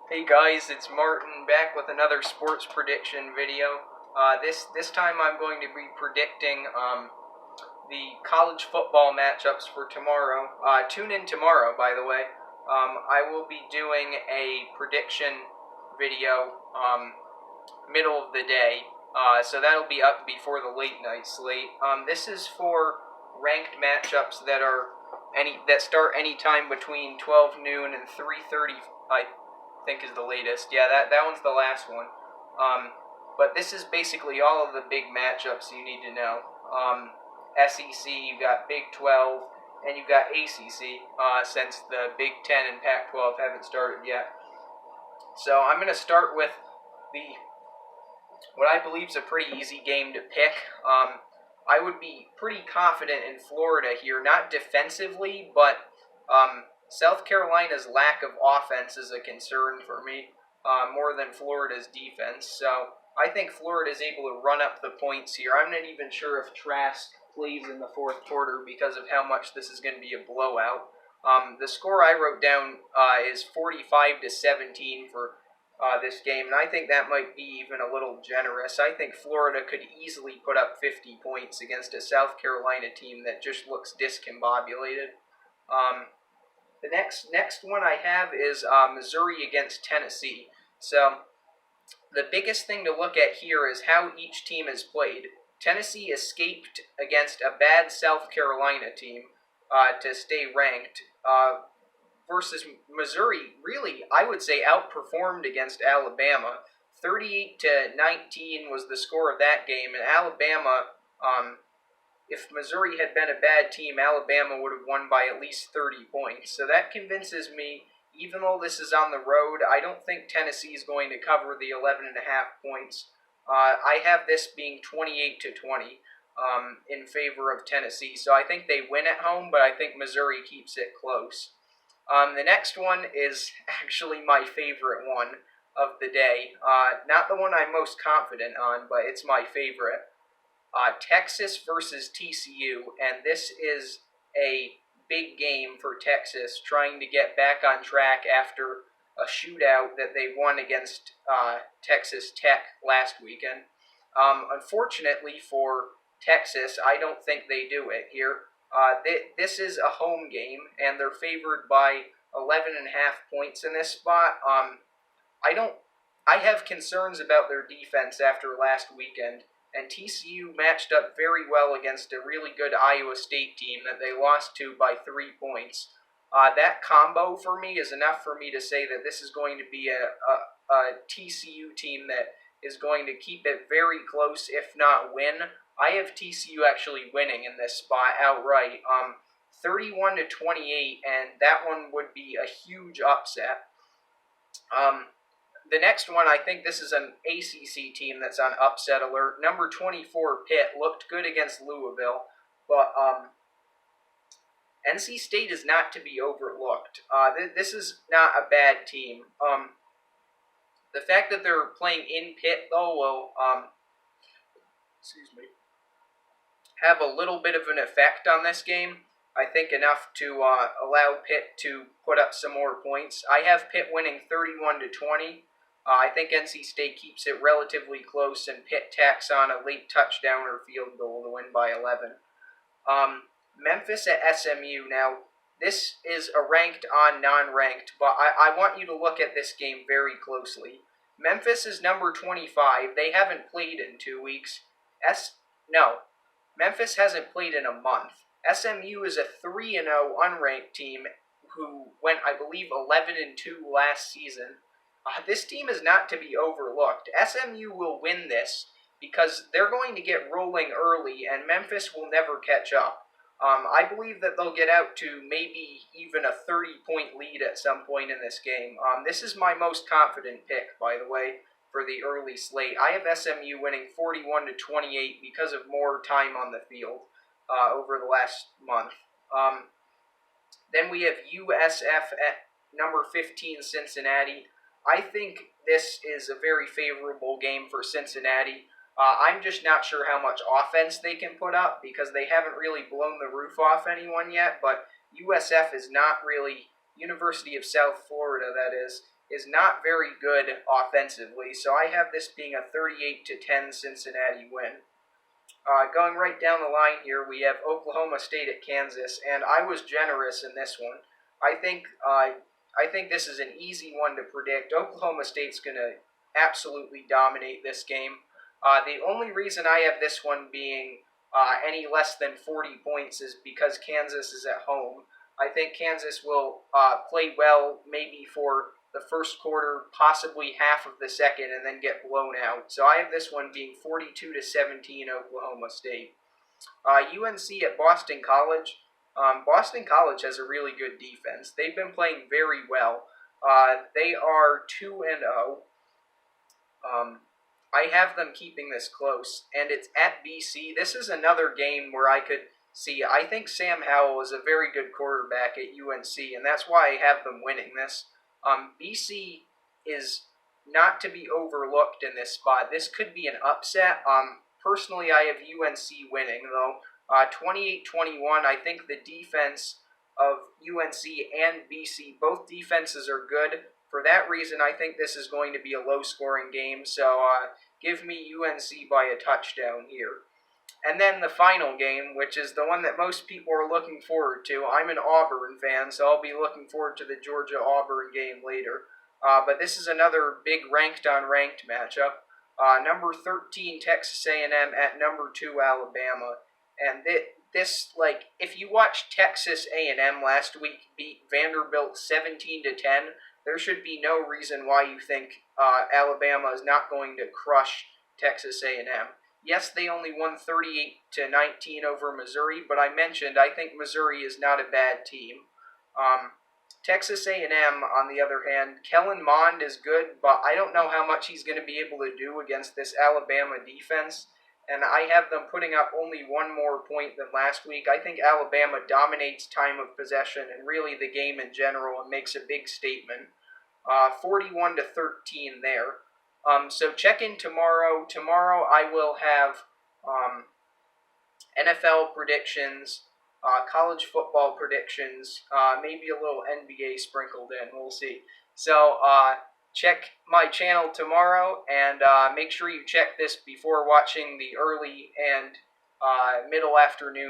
Hey guys, it's Martin back with another sports prediction video. This time I'm going to be predicting the college football matchups for tomorrow. Tune in tomorrow, by the way. I will be doing a prediction video middle of the day, so that'll be up before the late night slate. This is for ranked matchups that start anytime between 12 noon and 3:30. I think is the latest. Yeah, that one's the last one. But this is basically all of the big matchups you need to know. SEC, you got Big 12, and you got ACC, since the Big 10 and Pac-12 haven't started yet. So I'm going to start with what I believe is a pretty easy game to pick. I would be pretty confident in Florida here, not defensively, but South Carolina's lack of offense is a concern for me, more than Florida's defense. So I think Florida is able to run up the points here. I'm not even sure if Trask plays in the fourth quarter because of how much this is going to be a blowout. The score I wrote down is 45-17 for this game, and I think that might be even a little generous. I think Florida could easily put up 50 points against a South Carolina team that just looks discombobulated. The next one I have is Missouri against Tennessee. So the biggest thing to look at here is how each team has played. Tennessee escaped against a bad South Carolina team to stay ranked, versus Missouri really, I would say, outperformed against Alabama. 38-19 was the score of that game, and Alabama, if Missouri had been a bad team, Alabama would have won by at least 30 points. So that convinces me, even though this is on the road, I don't think Tennessee is going to cover the 11.5 points. I have this being 28-20 in favor of Tennessee. So I think they win at home, but I think Missouri keeps it close. The next one is actually my favorite one of the day. Not the one I'm most confident on, but it's my favorite. Texas versus TCU, and this is a big game for Texas, trying to get back on track after a shootout that they won against Texas Tech last weekend. Unfortunately for Texas, I don't think they do it here. This is a home game, and they're favored by 11.5 points in this spot. I have concerns about their defense after last weekend, and TCU matched up very well against a really good Iowa State team that they lost to by 3 points. That combo for me is enough for me to say that this is going to be a TCU team that is going to keep it very close, if not win. I have TCU actually winning in this spot outright, 31-28, and that one would be a huge upset. The next one, I think this is an ACC team that's on upset alert. Number 24, Pitt, looked good against Louisville, but NC State is not to be overlooked. This is not a bad team. The fact that they're playing in Pitt, though, will have a little bit of an effect on this game. I think enough to allow Pitt to put up some more points. I have Pitt winning 31-20. I think NC State keeps it relatively close, and Pitt tacks on a late touchdown or field goal to win by 11. Memphis at SMU. Now, this is a ranked on non-ranked, but I want you to look at this game very closely. Memphis is number 25. They haven't played in 2 weeks. Memphis hasn't played in a month. SMU is a 3-0 unranked team who went, I believe, 11-2 last season. This team is not to be overlooked. SMU will win this because they're going to get rolling early, and Memphis will never catch up. I believe that they'll get out to maybe even a 30-point lead at some point in this game. This is my most confident pick, by the way, for the early slate. I have SMU winning 41-28 because of more time on the field over the last month. Then we have USF at number 15, Cincinnati. I think this is a very favorable game for Cincinnati. I'm just not sure how much offense they can put up because they haven't really blown the roof off anyone yet, but USF is not really, University of South Florida, that is is not very good offensively, so I have this being a 38-10 Cincinnati win. Going right down the line here, we have Oklahoma State at Kansas, and I was generous in this one. I think this is an easy one to predict. Oklahoma State's going to absolutely dominate this game. The only reason I have this one being any less than 40 points is because Kansas is at home. I think Kansas will play well maybe for the first quarter, possibly half of the second, and then get blown out. So I have this one being 42-17 Oklahoma State. UNC at Boston College. Boston College has a really good defense. They've been playing very well. They are 2-0. I have them keeping this close, and it's at BC. This is another game where I could see. I think Sam Howell is a very good quarterback at UNC, and that's why I have them winning this. BC is not to be overlooked in this spot. This could be an upset. Personally, I have UNC winning, though. 28-21, I think the defense of UNC and BC, both defenses are good. For that reason, I think this is going to be a low-scoring game, so give me UNC by a touchdown here. And then the final game, which is the one that most people are looking forward to. I'm an Auburn fan, so I'll be looking forward to the Georgia-Auburn game later. But this is another big ranked-on-ranked matchup. Number 13, Texas A&M at number 2, Alabama. And this, if you watched Texas A&M last week beat Vanderbilt 17-10, there should be no reason why you think Alabama is not going to crush Texas A&M. Yes, they only won 38-19 over Missouri, but I mentioned I think Missouri is not a bad team. Texas A&M, on the other hand, Kellen Mond is good, but I don't know how much he's going to be able to do against this Alabama defense, and I have them putting up only one more point than last week. I think Alabama dominates time of possession and really the game in general and makes a big statement. 41-13 there. So check in tomorrow. Tomorrow I will have NFL predictions, college football predictions, maybe a little NBA sprinkled in. We'll see. So check my channel tomorrow, and make sure you check this before watching the early and middle afternoon